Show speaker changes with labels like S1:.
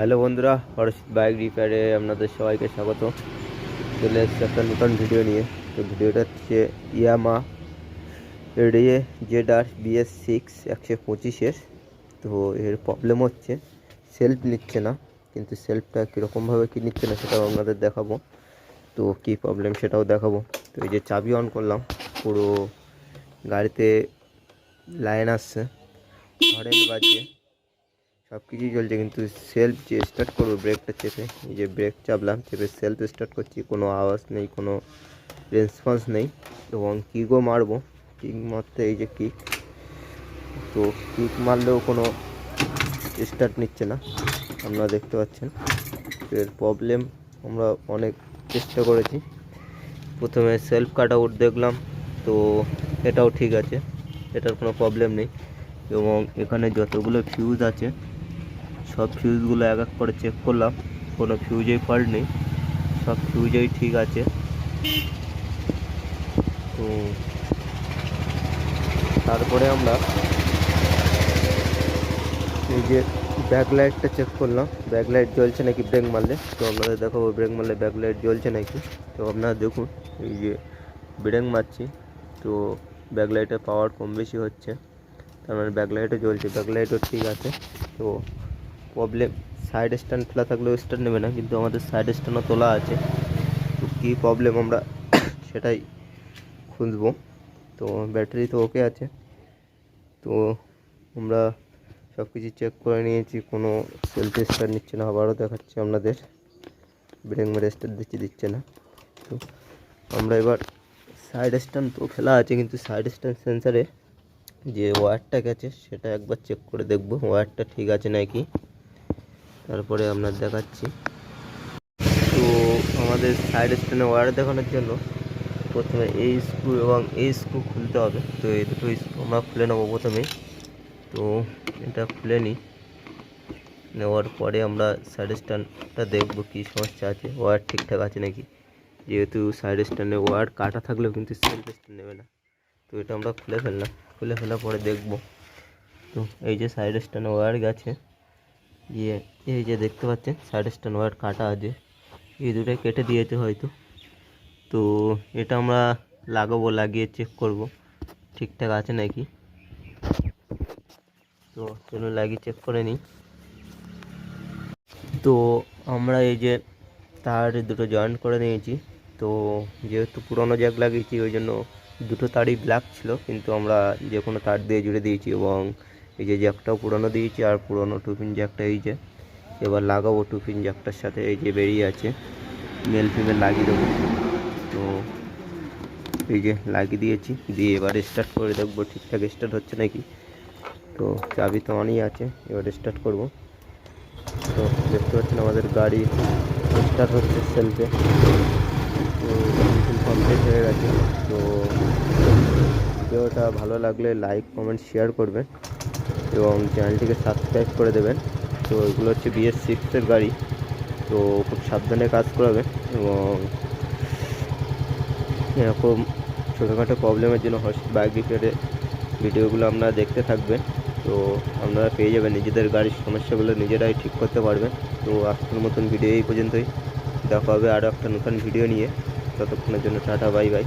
S1: Hello বন্ধুরা, হর্ষিত bike রিপেয়ারে আপনাদের সবাইকে স্বাগত। চলে এসেছে একটা নতুন ভিডিও নিয়ে। তো ভিডিওটা হচ্ছে ইয়ামা রে ZR BS6 125-এর। তো এর প্রবলেম হচ্ছে সেলফ নিচ্ছে না, কিন্তু সেলফটা কীরকমভাবে কী নিচ্ছে না সেটাও আপনাদের দেখাবো। তো কী প্রবলেম সেটাও দেখাবো। তো এই যে চাবি অন করলাম, পুরো গাড়িতে লাইন আসছে, হরেন বাজছে, সব কিছুই চলছে, কিন্তু সেলফ যে স্টার্ট করবো ব্রেকটা চেপে, এই যে ব্রেক চাপলাম, চেপে সেলফ স্টার্ট করছি, কোনো আওয়াজ নেই, কোনো রেসপন্স নেই। এবং কিকও মারবো, কিক মারতে এই যে কিক, তো কিক মারলেও কোনো স্টার্ট নিচ্ছে না, আপনারা দেখতে পাচ্ছেন। এর প্রবলেম আমরা অনেক চেষ্টা করেছি। প্রথমে সেলফ কাট আউট দেখলাম, তো এটাও ঠিক আছে, এটার কোনো প্রবলেম নেই। এবং এখানে যতগুলো ফিউজ আছে সব ফিউজগুলো এক এক করে চেক করলাম, কোনো ফিউজেই ফল্ট নেই, সব ফিউজেই ঠিক আছে। তো তারপরে আমরা এই যে ব্যাকলাইটটা চেক করলাম, ব্যাকলাইট জ্বলছে নাকি ব্রেক মারলে। তো আপনাদের দেখাবো ব্রেক মারলে ব্যাকলাইট জ্বলছে নাকি। তো আপনারা দেখুন, এই যে ব্রেক মারছি, তো ব্যাকলাইটের পাওয়ার কম বেশি হচ্ছে, তার মানে ব্যাকলাইটও জ্বলছে, ব্যাকলাইটও ঠিক আছে। তো প্রবলেম, সাইড স্ট্যান্ড খোলা থাকলেও স্টার্ট নেবে না, কিন্তু আমাদের সাইড স্ট্যান্ডও তোলা আছে। তো কী প্রবলেম আমরা সেটাই খুঁজবো। তো ব্যাটারি তো ওকে আছে, তো আমরা সব কিছু চেক করে নিয়েছি, কোনো সেলফ স্টার্ট নিচ্ছে না। আবারও দেখাচ্ছি আপনাদের, ব্রেক মেরে স্টার্ট দিচ্ছে না। তো আমরা এবার সাইড স্ট্যান্ড তো ফেলা আছে, কিন্তু সাইড স্ট্যান্ড সেন্সারে যে ওয়্যারটা গেছে সেটা একবার চেক করে দেখব ওয়্যারটা ঠিক আছে নাকি, তারপরে আপনার দেখাচ্ছি। তো আমাদের সাইড স্ট্যান্ডে ওয়্যার দেখানোর জন্য প্রথমে এই স্ক্রু এবং এই স্ক্রু খুলতে হবে। তো এই দুটো স্ক্রু আমরা খুলে নেবো প্রথমেই। তো এটা খুলে নিই, নেওয়ার পরে আমরা সাইড স্ট্যান্ডটা দেখবো কী সমস্যা আছে, ওয়্যার ঠিকঠাক আছে নাকি। যেহেতু সাইড স্ট্যান্ডে ওয়্যার কাটা থাকলেও কিন্তু সেলফ স্ট্যান্ড নেবে না। তো এটা আমরা খুলে ফেললাম, খুলে ফেলার পরে দেখব। তো এই যে সাইড স্ট্যান্ডে ওয়্যার গেছে, গিয়ে এই যে দেখতে পাচ্ছেন সাইড স্ট্যান্ড ওয়্যার কাটা আছে, এই দুটোই কেটে দিয়েছে হয়তো। তো এটা আমরা লাগাবো, লাগিয়ে চেক করব ঠিকঠাক আছে নাকি। তো চলুন লাগিয়ে চেক করে নিই। তো আমরা এই যে তার দুটো জয়েন্ট করে নিয়েছি। তো যেহেতু পুরনো জ্যাক লাগিয়েছি ওই জন্য দুটো তারই ব্ল্যাক ছিল, কিন্তু আমরা যে কোনো তার দিয়ে জুড়ে দিয়েছি, এবং এই যে জ্যাকটাও পুরনো দিয়েছি, আর পুরনো টুপিন জ্যাকটা এই যে এবার লাগাবো টুপিন জ্যাকটার সাথে, এই যে বেরিয়ে আছে, মেল ফিমেল লাগিয়ে দেবো। তো এই যে লাগিয়ে দিয়েছি, দিয়ে এবার স্টার্ট করে দেখবো ঠিকঠাক স্টার্ট হচ্ছে নাকি। তো চাবি তো অনই আছে, এবার স্টার্ট করব। তো দেখতে পাচ্ছেন আমাদের গাড়ি স্টার্ট হচ্ছে সেলফে। তো কমপ্লিট হয়ে গেছে। তো ভিডিওটা ভালো লাগলে লাইক কমেন্ট শেয়ার করবেন এবং চ্যানেলটিকে সাবস্ক্রাইব করে দেবেন। তো এগুলো হচ্ছে BS6-এর গাড়ি, তো খুব সাবধানে কাজ করাবেন। এবং এরকম ছোটোখাটো প্রবলেমের জন্য হর্ষিত বাইক রিপেয়ারের ভিডিওগুলো আপনারা দেখতে থাকবেন। তো আপনারা পেয়ে যাবেন, নিজেদের গাড়ির সমস্যাগুলো নিজেরাই ঠিক করতে পারবেন। তো আজকের মতন ভিডিও এই পর্যন্তই, দেখা হবে আরও একটা নতুন ভিডিও নিয়ে। ততক্ষণের জন্য টাটা, বাই বাই।